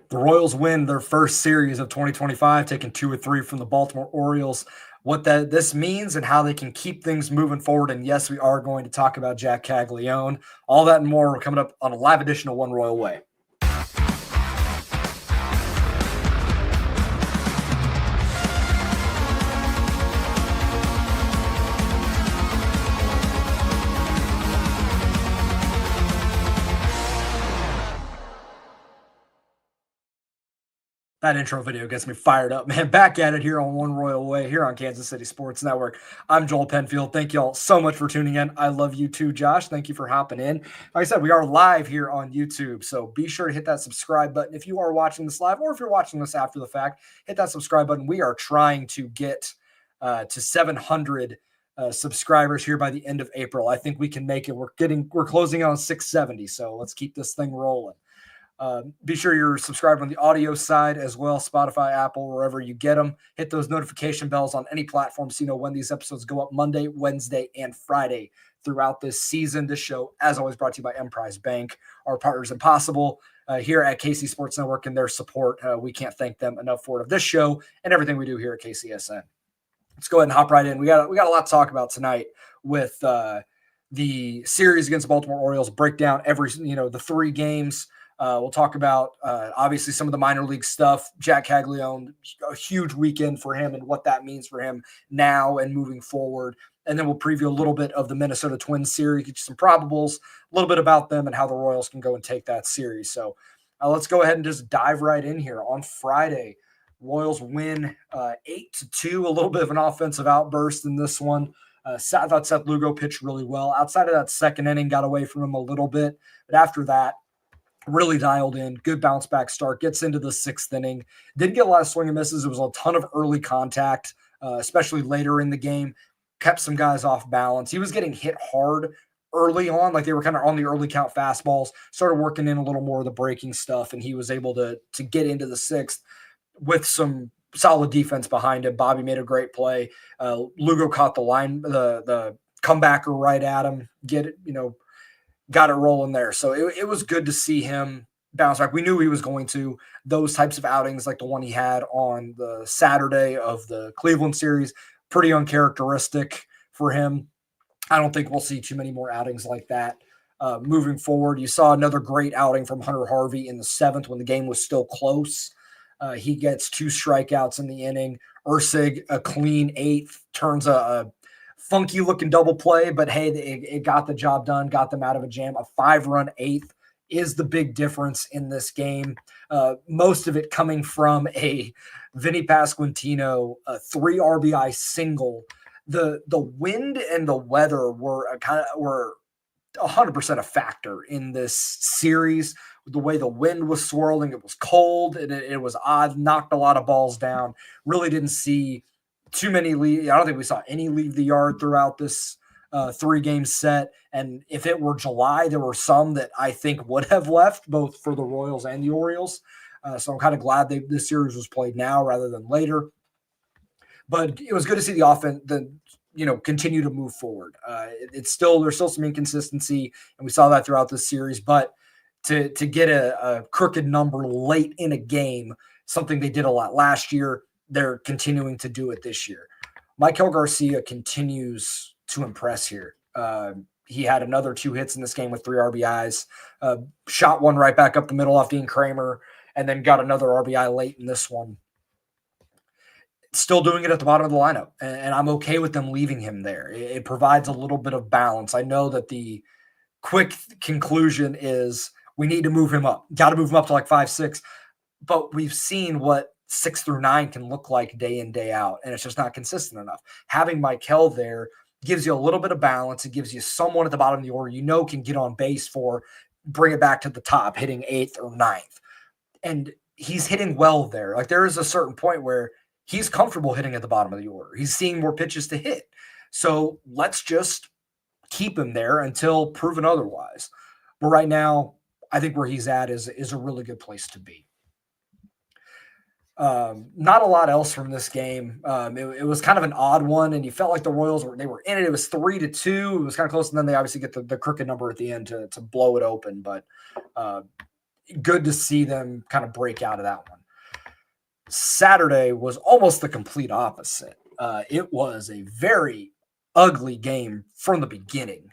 The Royals win their first series of 2025, taking 2 or 3 from the Baltimore Orioles. What this means and how they can keep things moving forward. And yes, we are going to talk about Jack Caglione. All that and more coming up on a live edition of One Royal Way. That intro video gets me fired up, man. Back at it here on One Royal Way, here on Kansas City Sports Network. I'm Joel Penfield. Thank you all so much for tuning in. I love you too, Josh. Thank you for hopping in. Like I said, we are live here on YouTube, so be sure to hit that subscribe button if you are watching this live, or if you're watching this after the fact, hit that subscribe button. We are trying to get to 700 subscribers here by the end of April. I think we can make it. We're closing on 670, so let's keep this thing rolling. Be sure you're subscribed on the audio side as well, Spotify, Apple, wherever you get them. Hit those notification bells on any platform so you know when these episodes go up Monday, Wednesday, and Friday throughout this season. This show, as always, brought to you by Emprise Bank, our partners in Possible here at KC Sports Network, and their support. We can't thank them enough for it of this show and everything we do here at KCSN. Let's go ahead and hop right in. We got a lot to talk about tonight with the series against the Baltimore Orioles. Break down the 3 games. We'll talk about, obviously, some of the minor league stuff. Jack Caglione, a huge weekend for him and what that means for him now and moving forward. And then we'll preview a little bit of the Minnesota Twins series, get you some probables, a little bit about them and how the Royals can go and take that series. So let's go ahead and just dive right in here. On Friday, Royals win 8-2, a little bit of an offensive outburst in this one. I thought Seth Lugo pitched really well. Outside of that second inning, got away from him a little bit. But after that, really dialed in, good bounce back start, gets into the 6th inning. Didn't get a lot of swing and misses. It was a ton of early contact, especially later in the game. Kept some guys off balance. He was getting hit hard early on, like they were kind of on the early count fastballs, started working in a little more of the breaking stuff, and he was able to get into the 6th with some solid defense behind him. Bobby made a great play. Lugo caught the comebacker right at him, got it rolling there. So it was good to see him bounce back. We knew he was going to. Those types of outings, like the one he had on the Saturday of the Cleveland series, pretty uncharacteristic for him. I don't think we'll see too many more outings like that moving forward. You saw another great outing from Hunter Harvey in the 7th when the game was still close. He gets 2 strikeouts in the inning. Ursig, a clean 8th, turns a funky looking double play, but hey, it got the job done, got them out of a jam. A 5-run 8th is the big difference in this game. Most of it coming from a Vinny Pasquantino 3 RBI single. The wind and the weather were 100% a factor in this series. The way the wind was swirling, it was cold and it was odd, knocked a lot of balls down. Really didn't see too many leave. I don't think we saw any leave the yard throughout this 3-game set. And if it were July, there were some that I think would have left, both for the Royals and the Orioles. So I'm kind of glad this series was played now rather than later. But it was good to see the offense continue to move forward. There's still some inconsistency, and we saw that throughout this series. But to get a crooked number late in a game, something they did a lot last year, they're continuing to do it this year. Michael Garcia continues to impress here. He had another 2 hits in this game with 3 RBIs, shot one right back up the middle off Dean Kramer, and then got another RBI late in this one. Still doing it at the bottom of the lineup, and I'm okay with them leaving him there. It provides a little bit of balance. I know that the quick conclusion is we need to move him up. Got to move him up to like 5-6, but we've seen what 6 through 9 can look like day in, day out, and it's just not consistent enough. Having Michael there gives you a little bit of balance. It gives you someone at the bottom of the order can get on base for, bring it back to the top, hitting 8th or 9th. And he's hitting well there. Like there is a certain point where he's comfortable hitting at the bottom of the order. He's seeing more pitches to hit. So let's just keep him there until proven otherwise. But right now, I think where he's at is a really good place to be. Not a lot else from this game. It was kind of an odd one, and you felt like the Royals were in it. It was 3-2. It was kind of close, and then they obviously get the crooked number at the end to blow it open. But good to see them kind of break out of that one. Saturday was almost the complete opposite. It was a very ugly game from the beginning.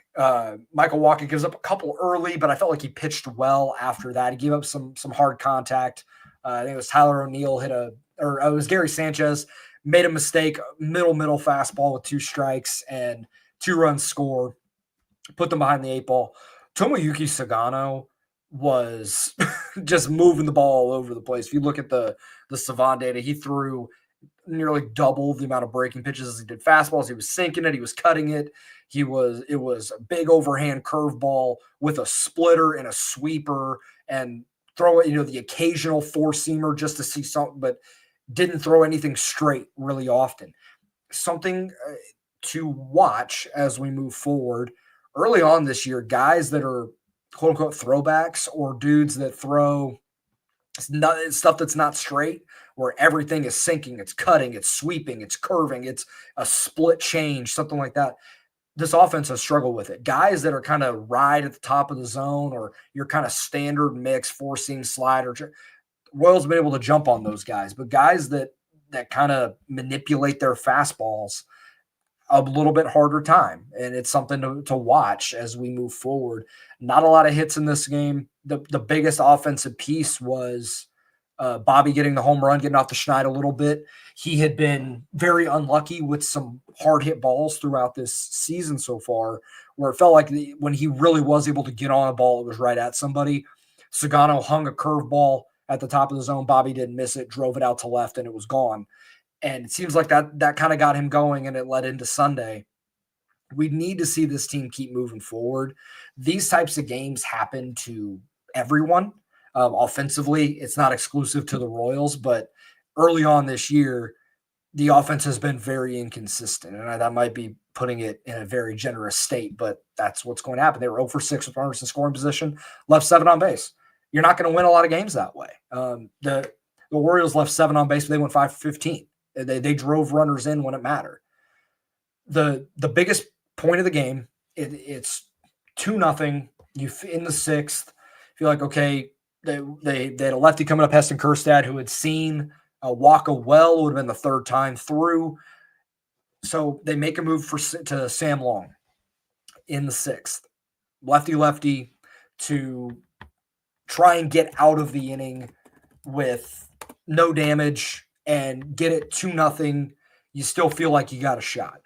Michael Walker gives up a couple early, but I felt like he pitched well after that. He gave up some hard contact. I think it was Tyler O'Neill or it was Gary Sanchez made a mistake, middle fastball with 2 strikes and 2 runs score, put them behind the 8 ball. Tomoyuki Sagano was just moving the ball all over the place. If you look at the Savant data, he threw nearly double the amount of breaking pitches as he did fastballs. He was sinking it. He was cutting it. It was a big overhand curveball with a splitter and a sweeper and throw it, the occasional 4-seamer just to see something, but didn't throw anything straight really often. Something to watch as we move forward. Early on this year, guys that are quote unquote throwbacks or dudes that throw stuff that's not straight, where everything is sinking, it's cutting, it's sweeping, it's curving, it's a split change, something like that. This offense has struggled with it. Guys that are kind of right at the top of the zone or your kind of standard mix, 4-seam slider, Royals have been able to jump on those guys, but guys that kind of manipulate their fastballs, a little bit harder time. And it's something to watch as we move forward. Not a lot of hits in this game. The biggest offensive piece was Bobby getting the home run, getting off the schneid a little bit. He had been very unlucky with some hard hit balls throughout this season so far, where it felt like when he really was able to get on a ball, it was right at somebody. Sagano hung a curveball at the top of the zone. Bobby didn't miss it, drove it out to left, and it was gone. And it seems like that kind of got him going, and it led into Sunday. We need to see this team keep moving forward. These types of games happen to everyone. Offensively, it's not exclusive to the Royals, but early on this year, the offense has been very inconsistent. And that might be putting it in a very generous state, but that's what's going to happen. They were 0 for 6 with runners in scoring position, left 7 on base. You're not going to win a lot of games that way. The Orioles left 7 on base, but they went 5 for 15. They drove runners in when it mattered. The biggest point of the game, it's 2-0. You in the 6th, feel like, okay, they had a lefty coming up, Heston Kjerstad, who had seen Waka well. It would have been the 3rd time through. So they make a move to Sam Long in the 6th. Lefty to try and get out of the inning with no damage and get it 2-0. You still feel like you got a shot.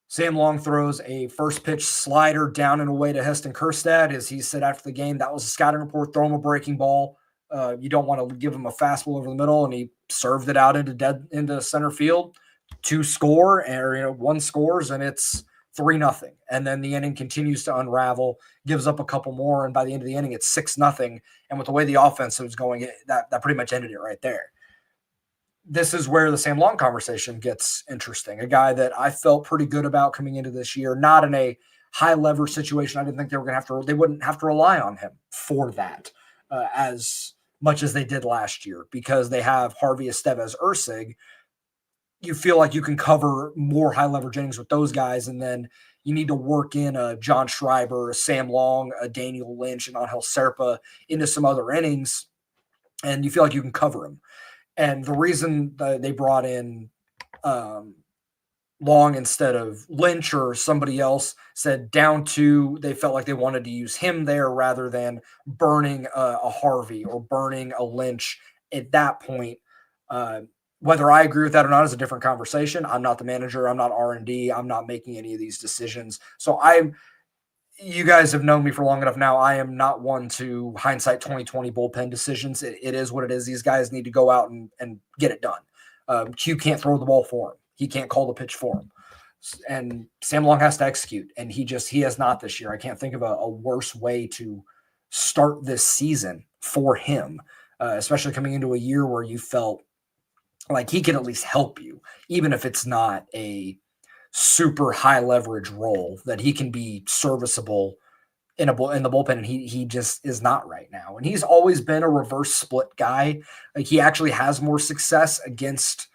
Sam Long throws a first pitch slider down and away to Heston Kjerstad. As he said after the game, that was a scouting report, throw him a breaking ball. You don't want to give him a fastball over the middle, and he served it out into center field. 2 score, or 1 scores, and it's 3-0. And then the inning continues to unravel, gives up a couple more, and by the end of the inning, it's 6-0. And with the way the offense was going, that pretty much ended it right there. This is where the Sam Long conversation gets interesting. A guy that I felt pretty good about coming into this year, not in a high leverage situation. I didn't think they wouldn't have to rely on him for that as much as they did last year, because they have Harvey Estevez Erceg. You feel like you can cover more high leverage innings with those guys. And then you need to work in a John Schreiber, a Sam Long, a Daniel Lynch, and Angel Serpa into some other innings. And you feel like you can cover them. And the reason they brought in Long instead of Lynch or somebody else said down to, they felt like they wanted to use him there rather than burning a Harvey or burning a Lynch at that point. Whether I agree with that or not is a different conversation. I'm not the manager. I'm not R&D. I'm not making any of these decisions. So you guys have known me for long enough now. I am not one to hindsight 2020 bullpen decisions. It is what it is. These guys need to go out and get it done. Q can't throw the ball for him. He can't call the pitch for him. And Sam Long has to execute, and he has not this year. I can't think of a worse way to start this season for him, especially coming into a year where you felt like he can at least help you, even if it's not a super high leverage role, that he can be serviceable in the bullpen. And he just is not right now. And he's always been a reverse split guy. Like, he actually has more success against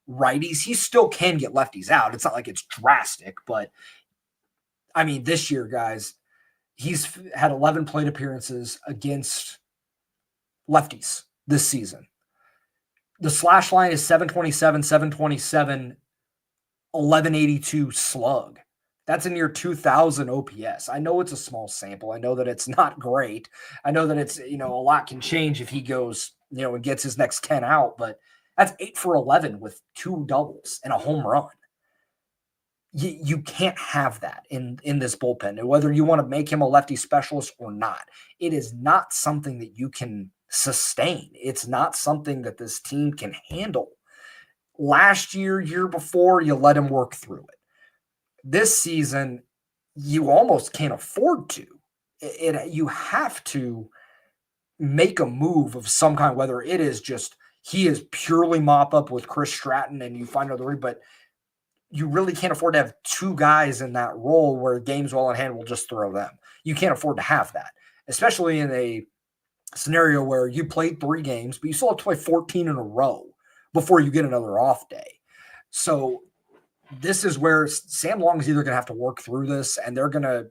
righties. He still can get lefties out. It's not like it's drastic, but I mean, this year, guys, he's had 11 plate appearances against lefties this season. The slash line is 727, 727, 1182 slug. That's a near 2,000 OPS. I know it's a small sample. I know that it's not great. I know that it's, a lot can change if he goes, and gets his next 10 out, but that's 8 for 11 with 2 doubles and a home run. You can't have that in this bullpen, whether you want to make him a lefty specialist or not. It is not something that you can sustain. It's not something that this team can handle. Last year before, you let him work through it. This season, you almost can't afford to. You have to make a move of some kind, whether it is just he is purely mop up with Chris Stratton and you find another way, but you really can't afford to have 2 guys in that role where games well in hand will just throw them. You can't afford to have that, especially in a scenario where you played 3 games, but you still have to play 14 in a row before you get another off day. So this is where Sam Long is either going to have to work through this and they're going to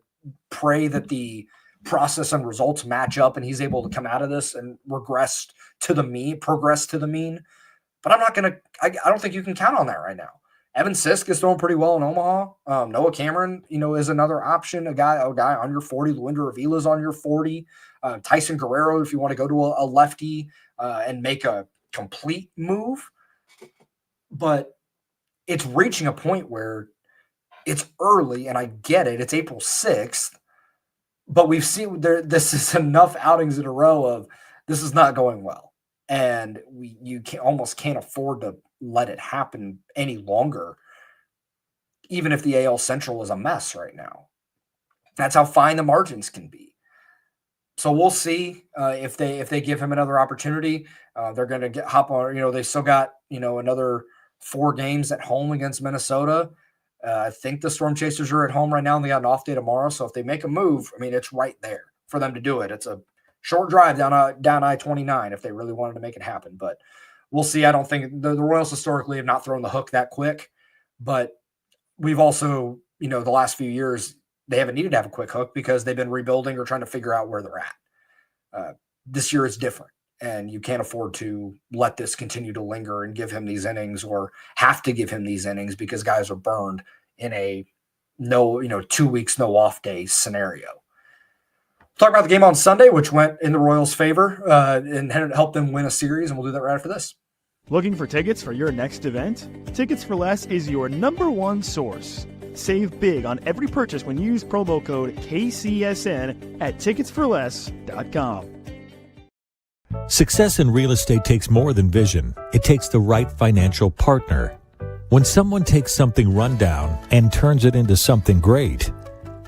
pray that the process and results match up and he's able to come out of this and progress to the mean. But I don't think you can count on that right now. Evan Sisk is throwing pretty well in Omaha. Noah Cameron, is another option. A guy on your 40. Luinder Avila's on your 40. Tyson Guerrero, if you want to go to a lefty and make a complete move. But it's reaching a point where it's early, and I get it. It's April 6th. But we've seen this is enough outings in a row of this is not going well. And you almost can't afford to let it happen any longer, even if the AL Central is a mess right now. That's how fine the margins can be. So we'll see if they give him another opportunity. They're going to hop on. They still got another 4 games at home against Minnesota. I think the Storm Chasers are at home right now, and they got an off day tomorrow. So if they make a move, it's right there for them to do it. It's a short drive down I-29 if they really wanted to make it happen. But we'll see. I don't think the Royals historically have not thrown the hook that quick. But we've also, the last few years, they haven't needed to have a quick hook because they've been rebuilding or trying to figure out where they're at. This year is different, and you can't afford to let this continue to linger and give him these innings or have to give him these innings because guys are burned in a 2 weeks, no off days scenario. Talk about the game on Sunday, which went in the Royals' favor and helped them win a series, and we'll do that right after this. Looking for tickets for your next event? Tickets for Less is your #1 source. Save big on every purchase when you use promo code KCSN at ticketsforless.com. Success in real estate takes more than vision. It takes the right financial partner. When someone takes something rundown and turns it into something great,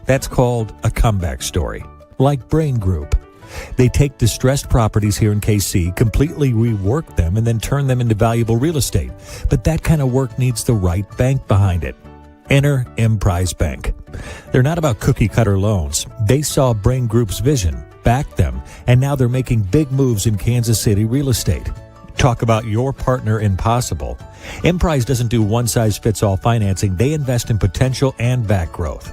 that's called a comeback story. Like Brain Group. They take distressed properties here in KC, completely rework them, and then turn them into valuable real estate. But that kind of work needs the right bank behind it. Enter Emprise Bank. They're not about cookie-cutter loans. They saw Brain Group's vision, backed them, and now they're making big moves in Kansas City real estate. Talk about your partner in possible. Emprise doesn't do one-size-fits-all financing. They invest in potential and back growth.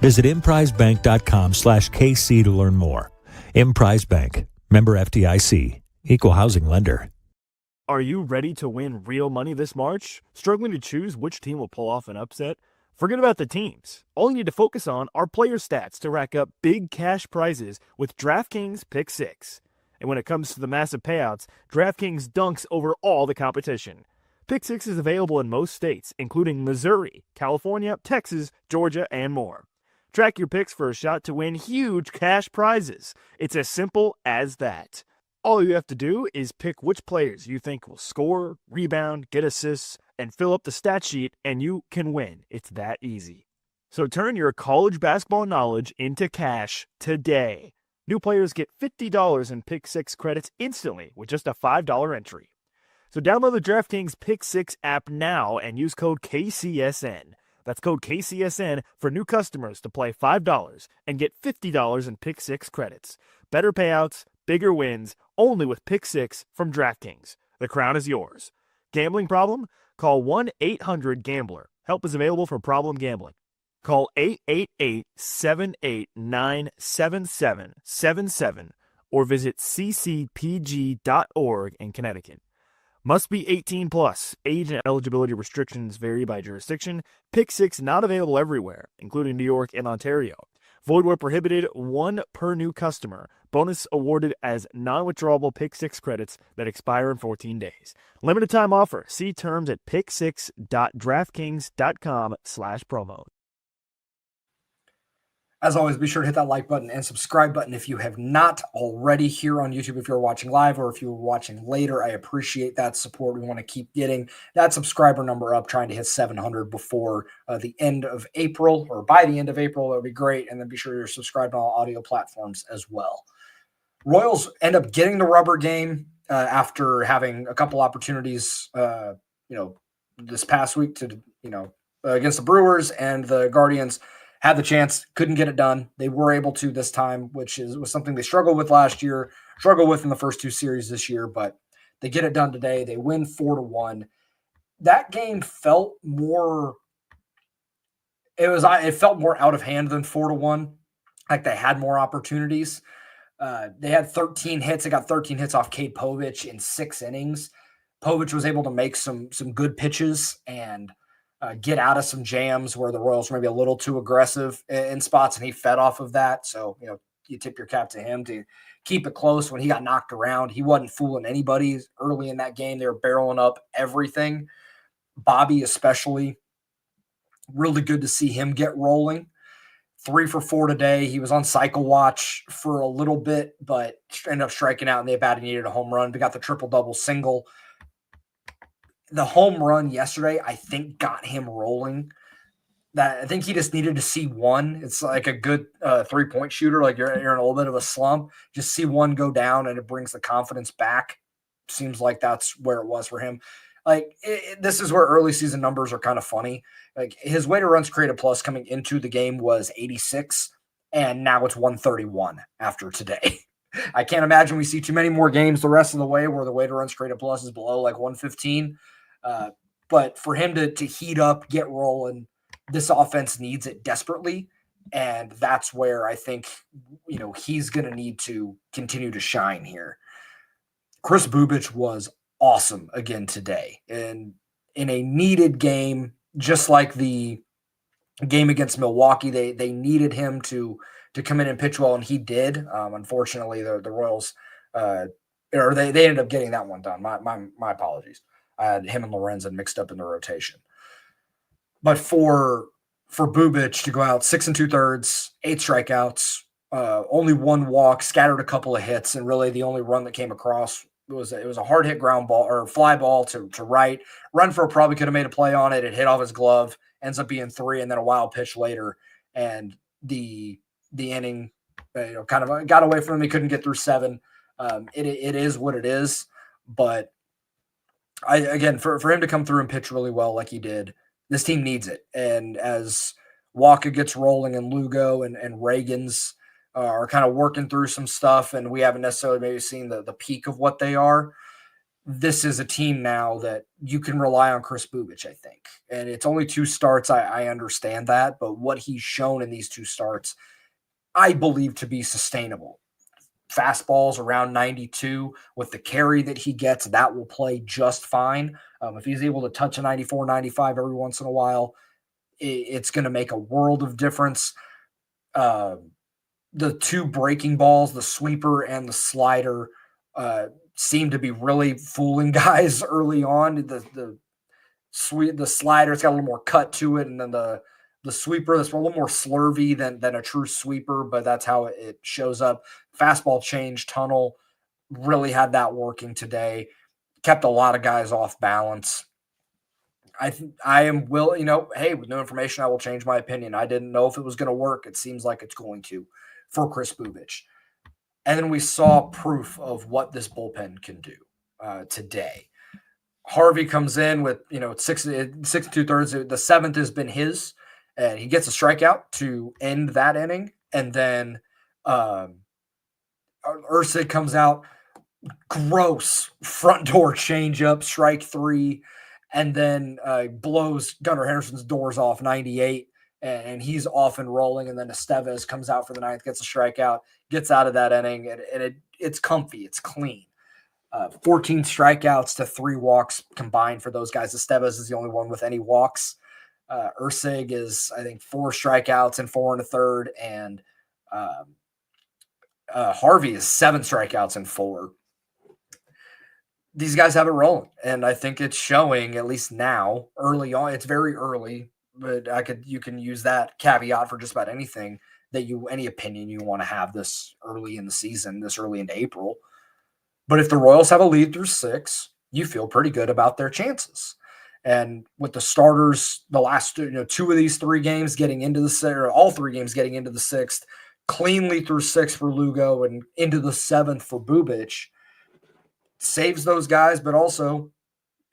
Visit emprisebank.com/KC to learn more. Emprise Bank. Member FDIC. Equal housing lender. Are you ready to win real money this March? Struggling to choose which team will pull off an upset? Forget about the teams. All you need to focus on are player stats to rack up big cash prizes with DraftKings Pick 6. And when it comes to the massive payouts, DraftKings dunks over all the competition. Pick 6 is available in most states, including Missouri, California, Texas, Georgia, and more. Track your picks for a shot to win huge cash prizes. It's as simple as that. All you have to do is pick which players you think will score, rebound, get assists, and fill up the stat sheet, and you can win. It's that easy. So turn your college basketball knowledge into cash today. New players get $50 in Pick 6 credits instantly with just a $5 entry. So download the DraftKings Pick 6 app now and use code KCSN. That's code KCSN for new customers to play $5 and get $50 in Pick 6 credits. Better payouts, bigger wins, only with Pick 6 from DraftKings. The crown is yours. Gambling problem? Call 1-800-GAMBLER. Help is available for problem gambling. Call 888-789-7777 or visit ccpg.org in Connecticut. Must be 18 plus. Age and eligibility restrictions vary by jurisdiction. Pick 6 not available everywhere, including New York and Ontario. Void where prohibited, 1 per new customer. Bonus awarded as non-withdrawable Pick 6 credits that expire in 14 days. Limited time offer. See terms at pick6.draftkings.com/promo. As always, be sure to hit that like button and subscribe button if you have not already here on YouTube. If you're watching live or if you're watching later, I appreciate that support. We want to keep getting that subscriber number up, trying to hit 700 before the end of April, or by the end of April. That would be great. And then be sure you're subscribed on all audio platforms as well. Royals end up getting the rubber game after having a couple opportunities, this past week to, against the Brewers and the Guardians. Had the chance, couldn't get it done. They were able to this time, which was something they struggled with last year, struggled with in the first 2 series this year, but they get it done today. They win 4-1. That game felt more, it felt more out of hand than 4-1. Like they had more opportunities. They had 13 hits. They got 13 hits off Cade Povich in 6 innings. Povich was able to make some good pitches and get out of some jams where the Royals were maybe a little too aggressive in spots, and he fed off of that. So, you tip your cap to him to keep it close when he got knocked around. He wasn't fooling anybody early in that game. They were barreling up everything. Bobby especially, really good to see him get rolling. 3 for 4 today. He was on cycle watch for a little bit, but ended up striking out, and they badly needed a home run. We got the triple-double single. The home run yesterday, I think, got him rolling. I think he just needed to see one. It's like a good 3-point shooter. Like you're in a little bit of a slump. Just see one go down, and it brings the confidence back. Seems like that's where it was for him. Like this is where early season numbers are kind of funny. Like his weighted runs created plus coming into the game was 86, and now it's 131 after today. I can't imagine we see too many more games the rest of the way where the weighted runs created plus is below like 115. But for him to heat up, get rolling, this offense needs it desperately. And that's where I think, he's going to need to continue to shine here. Chris Bubic was awesome again today. And in a needed game, just like the game against Milwaukee, they needed him to come in and pitch well, and he did. Unfortunately, the Royals, they ended up getting that one done. My apologies. I had him and Lorenzen mixed up in the rotation. But for Bubic to go out 6 2/3, 8 strikeouts, only 1 walk, scattered a couple of hits, and really the only run that came across it was a hard hit ground ball or fly ball to right. Renfroe probably could have made a play on it. It hit off his glove, ends up being 3, and then a wild pitch later, and the inning kind of got away from him. He couldn't get through 7. It is what it is, but for him to come through and pitch really well like he did, this team needs it. And as Walker gets rolling and Lugo and Reagan's are kind of working through some stuff, and we haven't necessarily maybe seen the peak of what they are, this is a team now that you can rely on Chris Bubic, I think. And it's only 2 starts. I understand that, but what he's shown in these 2 starts, I believe to be sustainable. Fastballs around 92 with the carry that he gets, that will play just fine. If he's able to touch a 94, 95 every once in a while, it's going to make a world of difference. The 2 breaking balls, the sweeper and the slider, seem to be really fooling guys early on. The slider, it's got a little more cut to it, and then the sweeper that's a little more slurvy than a true sweeper, but that's how it shows up. Fastball change, tunnel, really had that working today. Kept a lot of guys off balance. I am willing, hey, with new information, I will change my opinion. I didn't know if it was going to work. It seems like it's going to for Chris Bubic. And then we saw proof of what this bullpen can do today. Harvey comes in with, 6 2/3. The 7th has been his, and he gets a strikeout to end that inning. And then Ursid comes out, gross front door changeup, strike 3, and then blows Gunnar Henderson's doors off 98, and he's off and rolling. And then Estevez comes out for the 9th, gets a strikeout, gets out of that inning, and it's comfy, it's clean. 14 strikeouts to 3 walks combined for those guys. Estevez is the only one with any walks. Ursig is, I think, 4 strikeouts and 4 1/3, and Harvey is 7 strikeouts and 4. These guys have it rolling, and I think it's showing, at least now, early on. It's very early, but you can use that caveat for just about anything any opinion you want to have this early in the season, this early into April. But if the Royals have a lead through 6, you feel pretty good about their chances. And with the starters, the last 2 of these 3 games getting into the or all 3 games getting into the 6th, cleanly through 6 for Lugo and into the 7th for Bubic, saves those guys. But also,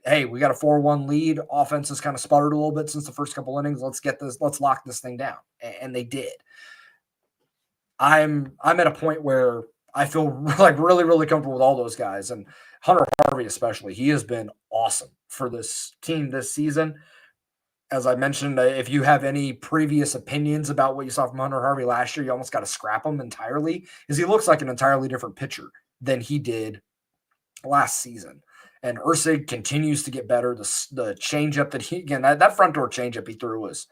hey, we got a 4-1 lead. Offense has kind of sputtered a little bit since the first couple innings. Let's lock this thing down, and they did. I'm at a point where I feel like really, really comfortable with all those guys, and Hunter Harvey especially. He has been awesome for this team this season. As I mentioned, if you have any previous opinions about what you saw from Hunter Harvey last year, you almost got to scrap him entirely, because he looks like an entirely different pitcher than he did last season. And Ursig continues to get better. The changeup that front door changeup he threw was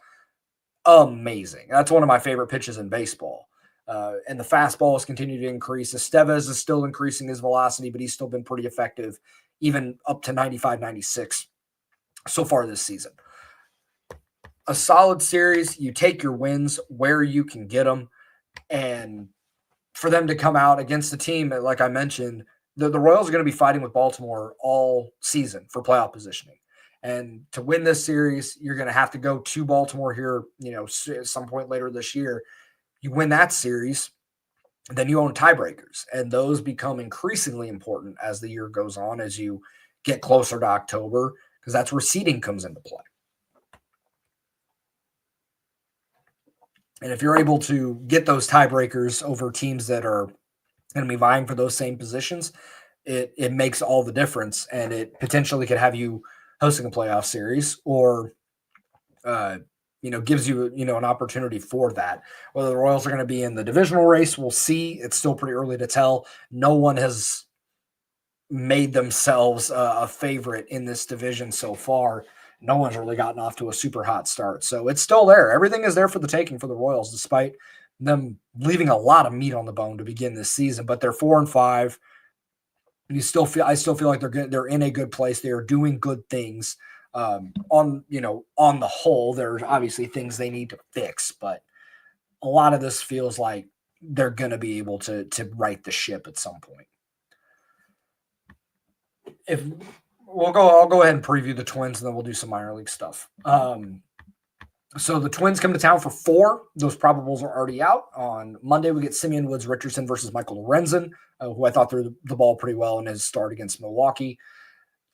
amazing. That's one of my favorite pitches in baseball. And the fastball has continued to increase. Estevez is still increasing his velocity, but he's still been pretty effective, even up to 95, 96 so far this season. A solid series. You take your wins where you can get them. And for them to come out against the team, like I mentioned, the Royals are going to be fighting with Baltimore all season for playoff positioning. And to win this series, you're going to have to go to Baltimore here, at some point later this year. You win that series, then you own tiebreakers, and those become increasingly important as the year goes on, as you get closer to October, because that's where seeding comes into play. And if you're able to get those tiebreakers over teams that are going to be vying for those same positions, it makes all the difference, and it potentially could have you hosting a playoff series, or gives you, an opportunity for that. Whether the Royals are going to be in the divisional race, we'll see. It's still pretty early to tell. No one has made themselves a favorite in this division so far. No one's really gotten off to a super hot start. So it's still there. Everything is there for the taking for the Royals, despite them leaving a lot of meat on the bone to begin this season. But they're 4-5. I still feel like they're good. They're in a good place. They are doing good things. On the whole, there's obviously things they need to fix, but a lot of this feels like they're going to be able to right the ship at some point. I'll go ahead and preview the Twins, and then we'll do some minor league stuff. So the Twins come to town for 4. Those probables are already out. On Monday, we get Simeon Woods Richardson versus Michael Lorenzen, who I thought threw the ball pretty well in his start against Milwaukee.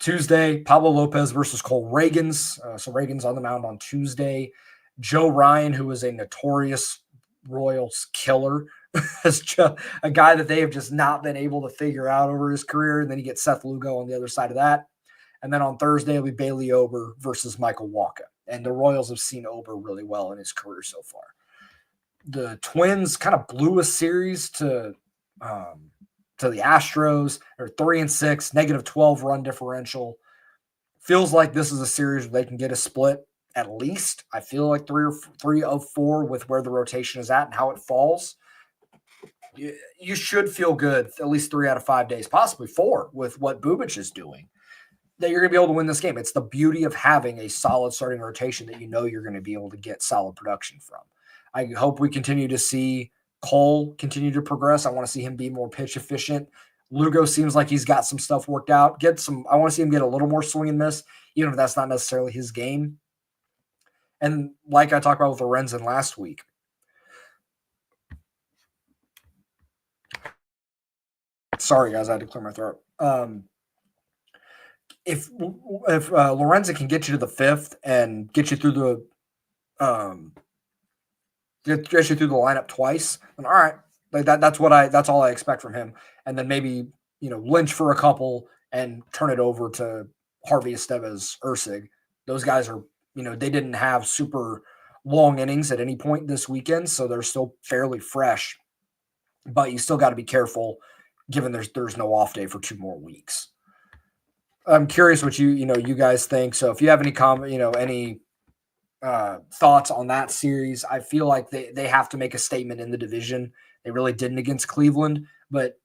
Tuesday, Pablo Lopez versus Cole Reagans. So Reagans on the mound on Tuesday. Joe Ryan, who is a notorious Royals killer, is a guy that they have just not been able to figure out over his career. And then you get Seth Lugo on the other side of that. And then on Thursday, it'll be Bailey Ober versus Michael Wacha. And the Royals have seen Ober really well in his career so far. The Twins kind of blew a series to the Astros. They're 3-6, -12 run differential. Feels like this is a series where they can get a split at least. I feel like 3 of 4 with where the rotation is at and how it falls. You should feel good at least 3 out of 5 days, possibly 4 with what Bubic is doing, that you're going to be able to win this game. It's the beauty of having a solid starting rotation that you're going to be able to get solid production from. I hope we continue to see Cole continue to progress. I want to see him be more pitch efficient. Lugo seems like he's got some stuff worked out. I want to see him get a little more swing and miss, even if that's not necessarily his game. And like I talked about with Lorenzen last week, sorry guys, I had to clear my throat. If Lorenzen can get you to the 5th and get you through the get you through the lineup twice, then all right, like that's all I expect from him. And then maybe Lynch for a couple and turn it over to Harvey, Estevez, Ursig. Those guys are they didn't have super long innings at any point this weekend, so they're still fairly fresh. But you still got to be careful given there's no off day for 2 more weeks. I'm curious what you guys think. So if you have any comment, any thoughts on that series, I feel like they have to make a statement in the division. They really didn't against Cleveland, but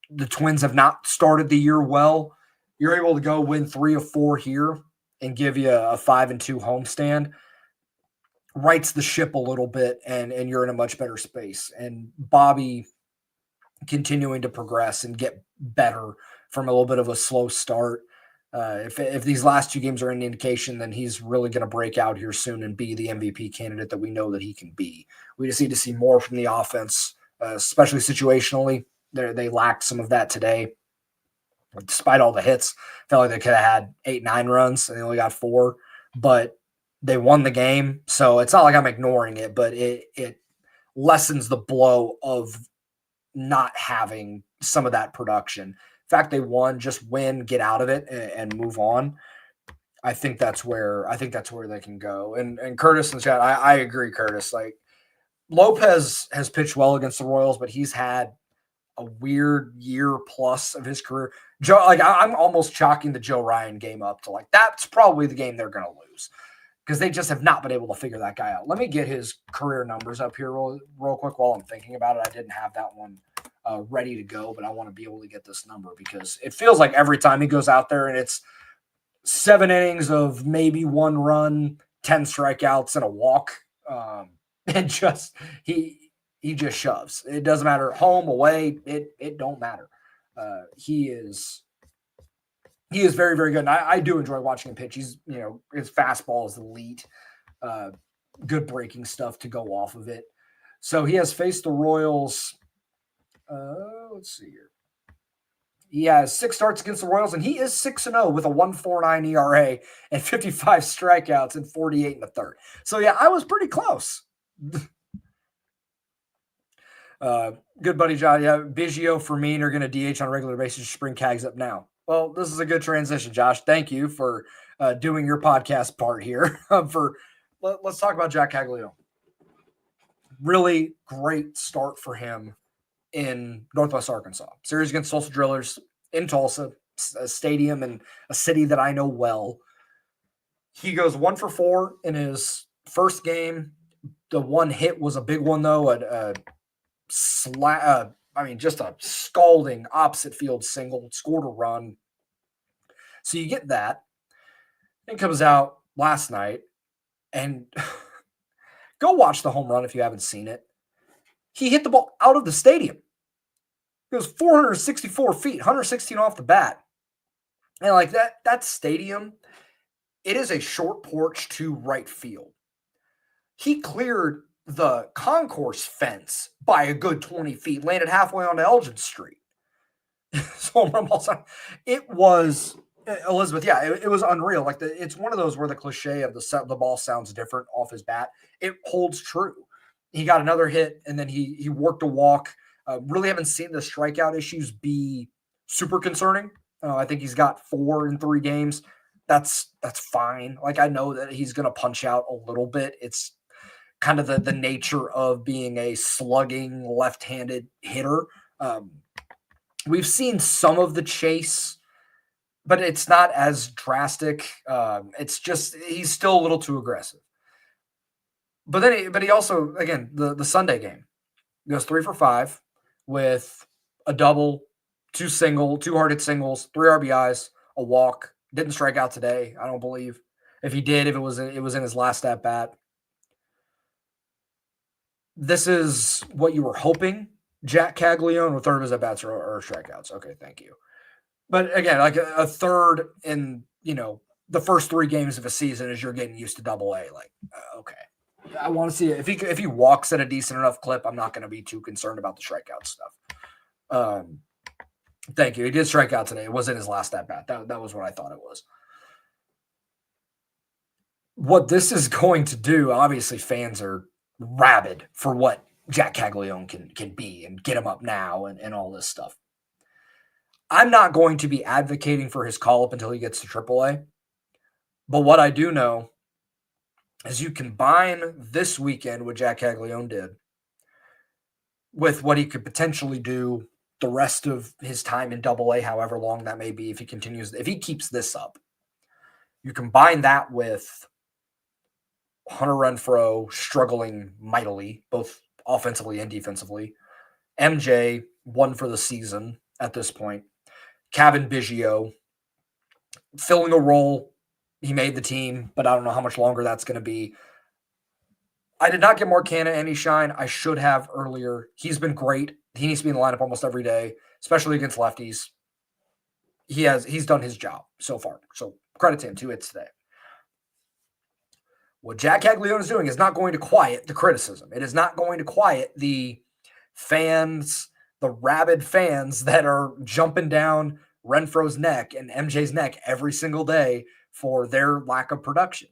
the Twins have not started the year well. You're able to go win 3 of 4 here and give you a 5-2 homestand. Rights the ship a little bit, and you're in a much better space. And Bobby continuing to progress and get better from a little bit of a slow start. If these last 2 games are an indication, then he's really going to break out here soon and be the MVP candidate that we know that he can be. We just need to see more from the offense, especially situationally. They lacked some of that today. Despite all the hits, felt like they could have had 8-9 runs and they only got 4, but they won the game. So it's not like I'm ignoring it, but it lessens the blow of not having some of that production. In fact, they won, just win, get out of it and move on. I think that's where they can go. And Curtis in the chat, I agree, Curtis. Like, Lopez has pitched well against the Royals, but he's had a weird year plus of his career. Joe, like, I'm almost chalking the Joe Ryan game up to, like, that's probably the game they're going to lose because they just have not been able to figure that guy out. Let me get his career numbers up here real quick while I'm thinking about it. I didn't have that one ready to go, but I want to be able to get this number because it feels like every time he goes out there and it's 7 innings of maybe 1 run, 10 strikeouts and a walk. And just, he just shoves. It doesn't matter home, away. It don't matter. He is very, very good. And I do enjoy watching him pitch. He's, his fastball is elite. Good breaking stuff to go off of it. So he has faced the Royals. Let's see here. He has 6 starts against the Royals, and he is 6-0 with a 1.49 ERA and 55 strikeouts and 48 in the third. So, yeah, I was pretty close. Good buddy John. Yeah, Biggio for me are going to DH on a regular basis. Just bring Cags up now. Well, this is a good transition, Josh. Thank you for doing your podcast part here. Let's talk about Jack Caglianone. Really great start for him in Northwest Arkansas. Series against Tulsa Drillers in Tulsa, a stadium and a city that I know well. He goes 1 for 4 in his first game. The one hit was a big one, though. Just a scalding opposite field single, scored a run. So you get that. It comes out last night, and go watch the home run if you haven't seen it. He hit the ball out of the stadium. It was 464 feet, 116 off the bat. And like that stadium, it is a short porch to right field. He cleared the concourse fence by a good 20 feet, landed halfway onto Elgin Street. So it was, Elizabeth, yeah, it was unreal. Like it's one of those where the cliche of the ball sounds different off his bat. It holds true. He got another hit, and then he worked a walk. Really haven't seen the strikeout issues be super concerning. I think he's got 4 in 3 games. That's fine. Like, I know that he's going to punch out a little bit. It's kind of the nature of being a slugging left-handed hitter. We've seen some of the chase, but it's not as drastic. It's just he's still a little too aggressive. But he also, again, the Sunday game, goes 3 for 5 with a double, 2 hard hit singles, 3 RBIs, a walk. Didn't strike out today, I don't believe. If he did, it was in his last at bat. This is what you were hoping, Jack Caglianone, with 3rd of his at bats or strikeouts. Okay, thank you. But again, like a third in the first 3 games of a season as you're getting used to Double-A. Like, okay. I want to see it. If he walks at a decent enough clip, I'm not going to be too concerned about the strikeout stuff. Thank you. He did strike out today. It wasn't his last at bat. That was what I thought it was. What this is going to do, obviously, fans are rabid for what Jack Caglianone can be and get him up now and all this stuff. I'm not going to be advocating for his call up until he gets to AAA. But what I do know is you combine this weekend what Jack Caglianone did with what he could potentially do the rest of his time in Double-A, however long that may be, if he keeps this up, you combine that with Hunter Renfroe struggling mightily, both offensively and defensively. MJ, one for the season at this point. Kevin Biggio filling a role. He made the team, but I don't know how much longer that's going to be. I did not get Mark Canha any shine. I should have earlier. He's been great. He needs to be in the lineup almost every day, especially against lefties. He's done his job so far. So credit to him. 2 hits today. What Jack Caglione is doing is not going to quiet the criticism. It is not going to quiet the fans, the rabid fans that are jumping down Renfroe's neck and MJ's neck every single day for their lack of production.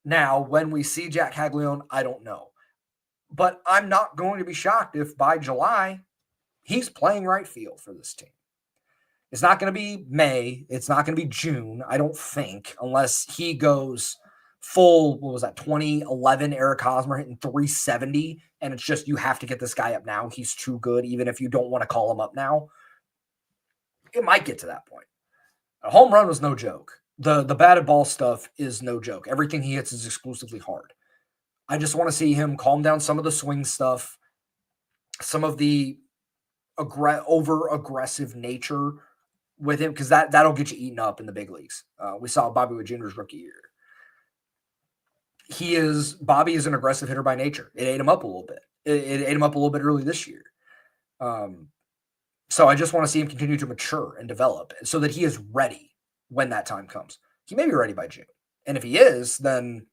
Now, when we see Jack Caglione, I don't know. But I'm not going to be shocked if by July, he's playing right field for this team. It's not going to be May. It's not going to be June, I don't think, unless he goes full, 2011 Eric Hosmer hitting 370, and it's just you have to get this guy up now. He's too good, even if you don't want to call him up now. It might get to that point. A home run was no joke. The batted ball stuff is no joke. Everything he hits is exclusively hard. I just want to see him calm down some of the swing stuff, some of the over-aggressive nature with him, because that'll get you eaten up in the big leagues. We saw Bobby Witt Jr.'s rookie year. Bobby is an aggressive hitter by nature. It ate him up a little bit. It ate him up a little bit early this year. So I just want to see him continue to mature and develop so that he is ready when that time comes. He may be ready by June. And if he is, then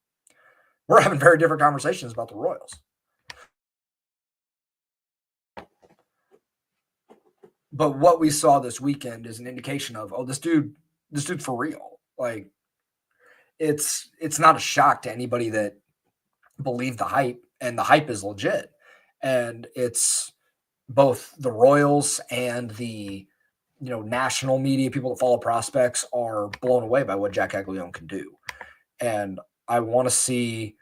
we're having very different conversations about the Royals. But what we saw this weekend is an indication of, this dude's for real. Like, it's not a shock to anybody that believed the hype, and the hype is legit. And it's both the Royals and the national media, people that follow prospects, are blown away by what Jack Caglione can do. And I want to see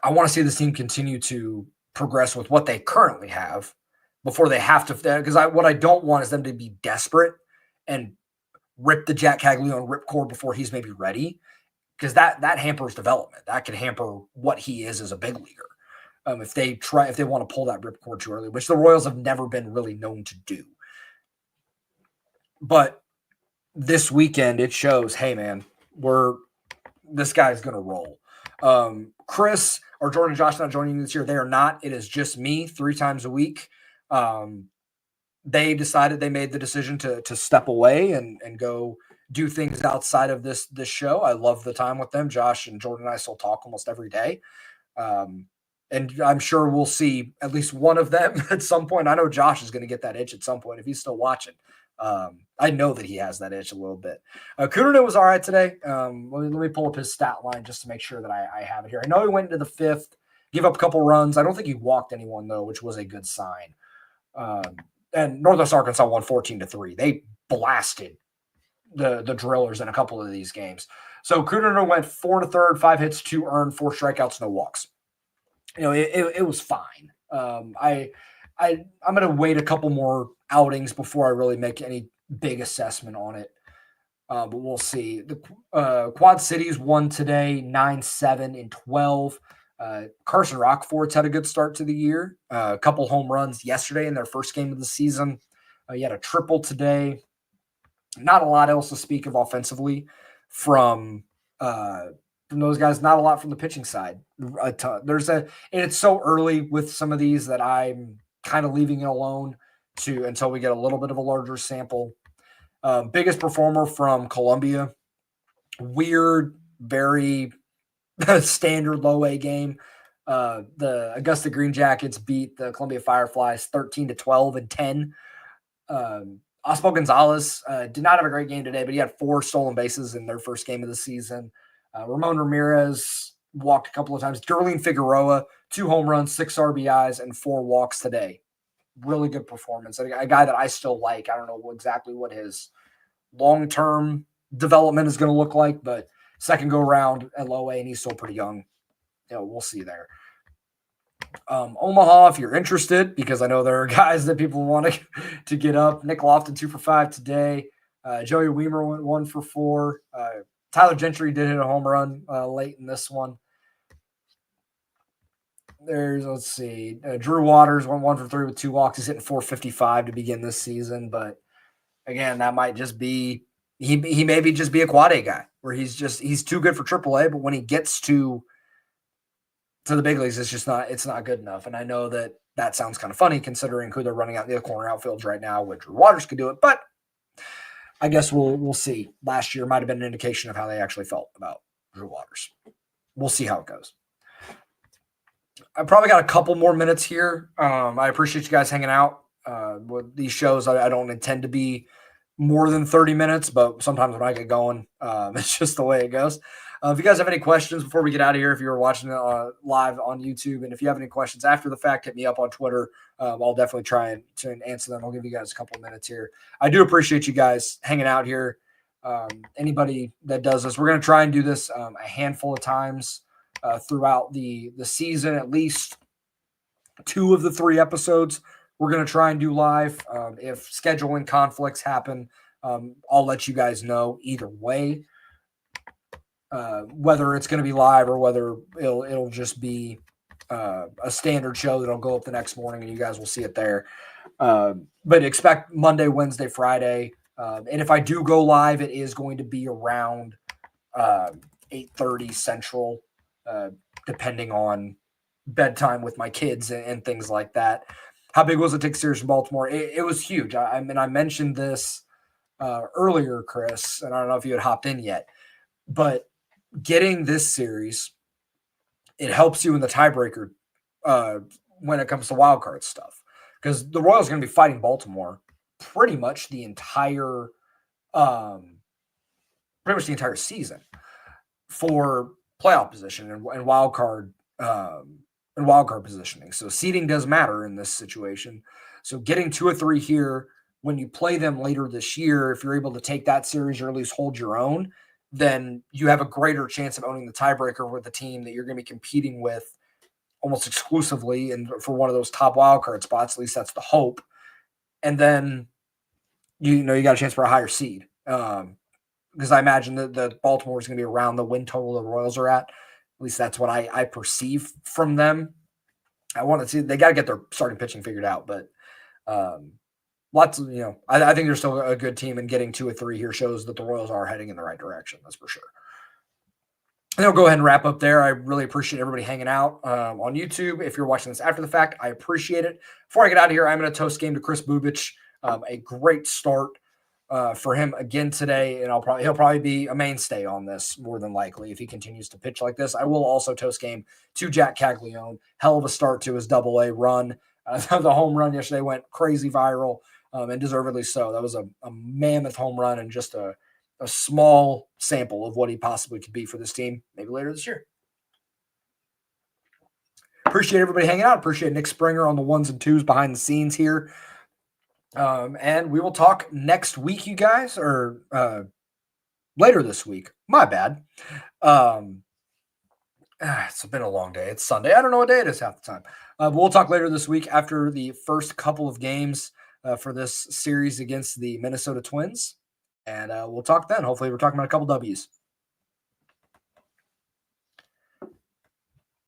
this team continue to progress with what they currently have before they have to, because what I don't want is them to be desperate and rip the Jack Caglione ripcord before he's maybe ready, because that hampers development. That can hamper what he is as a big leaguer. If they want to pull that ripcord too early, which the Royals have never been really known to do. But this weekend, it shows, hey, man, this guy's going to roll. Chris or Jordan and Josh not joining you this year. They are not. It is just me 3 times a week. They made the decision to step away and go do things outside of this show. I love the time with them. Josh and Jordan and I still talk almost every day. And I'm sure we'll see at least one of them at some point. I know Josh is going to get that itch at some point if he's still watching. I know that he has that itch a little bit. Kuderno was all right today. Let me pull up his stat line just to make sure that I have it here. I know he went into the 5th, gave up a couple runs. I don't think he walked anyone, though, which was a good sign. And Northwest Arkansas won 14-3. They blasted the Drillers in a couple of these games. So Kuderno went 4 1/3, 5 hits, 2 earned, 4 strikeouts, no walks. It was fine. I'm going to wait a couple more outings before I really make any big assessment on it. But we'll see. The Quad Cities won today, 9-7-12. Carson Rockfort's had a good start to the year. A couple home runs yesterday in their first game of the season. He had a triple today. Not a lot else to speak of offensively from those guys. Not a lot from the pitching side. And it's so early with some of these that I'm kind of leaving it alone until we get a little bit of a larger sample. Biggest performer from Columbia. Weird, very standard low A game. The Augusta Green Jackets beat the Columbia Fireflies 13-12 and 10. Oswald Gonzalez did not have a great game today, but he had 4 stolen bases in their first game of the season. Ramon Ramirez walked a couple of times. Darlene Figueroa, 2 home runs, 6 RBIs, and 4 walks today. Really good performance. A guy that I still like. I don't know exactly what his long-term development is going to look like, but second go-round at low A, and he's still pretty young. We'll see there. Omaha, if you're interested, because I know there are guys that people want to get up. Nick Lofton 2 for 5 today. Joey Weimer went 1 for 4. Tyler Gentry did hit a home run late in this one. Let's see, Drew Waters went 1 for 3 with 2 walks. He's hitting 455 to begin this season, but again, that might just be he maybe just be a quad A guy where he's too good for AAA, but when he gets to the big leagues, it's not good enough. And I know that sounds kind of funny considering who they're running out in the corner outfields right now, with Drew Waters could do it, but I guess we'll see. Last year might have been an indication of how they actually felt about Drew Waters. We'll see how it goes. I probably got a couple more minutes here. I appreciate you guys hanging out. With these shows, I don't intend to be more than 30 minutes, but sometimes when I get going, it's just the way it goes. If you guys have any questions before we get out of here, if you're watching live on YouTube, and if you have any questions after the fact, hit me up on Twitter. I'll definitely try and answer them. I'll give you guys a couple of minutes here. I do appreciate you guys hanging out here. Anybody that does this, we're going to try and do this a handful of times throughout the season, at least 2 of the 3 episodes we're going to try and do live. If scheduling conflicts happen, I'll let you guys know either way, whether it's going to be live or whether it'll just be a standard show that'll go up the next morning and you guys will see it there. But expect Monday, Wednesday, Friday. And if I do go live, it is going to be around 8:30 Central, depending on bedtime with my kids and things like that. How big was it to take series from Baltimore? It was huge. I mean, I mentioned this earlier, Chris, and I don't know if you had hopped in yet, but getting this series, it helps you in the tiebreaker when it comes to wild card stuff, because the Royals are going to be fighting Baltimore pretty much the entire season for playoff position and wild card positioning. So seeding does matter in this situation. So getting 2 or 3 here when you play them later this year, if you're able to take that series or at least hold your own, then you have a greater chance of owning the tiebreaker with the team that you're going to be competing with almost exclusively and for one of those top wildcard spots. At least that's the hope. And then, you got a chance for a higher seed. Because I imagine that Baltimore is going to be around the win total the Royals are at. At least that's what I perceive from them. I want to see, they got to get their starting pitching figured out, but lots of, I think they're still a good team, and getting 2 or 3 here shows that the Royals are heading in the right direction. That's for sure. And I'll go ahead and wrap up there. I really appreciate everybody hanging out on YouTube. If you're watching this after the fact, I appreciate it. Before I get out of here, I'm going to toast game to Chris Bubich. A great start for him again today, and he'll probably be a mainstay on this more than likely if he continues to pitch like this. I will also toast game to Jack Caglione. Hell of a start to his AA run. The home run yesterday went crazy viral, and deservedly so. That was a mammoth home run and just a small sample of what he possibly could be for this team maybe later this year. Appreciate everybody hanging out. Appreciate Nick Springer on the 1s and 2s behind the scenes here. And we will talk next week, you guys, or later this week. My bad. It's been a long day. It's Sunday. I don't know what day it is half the time. But we'll talk later this week after the first couple of games for this series against the Minnesota Twins. And we'll talk then. Hopefully we're talking about a couple W's.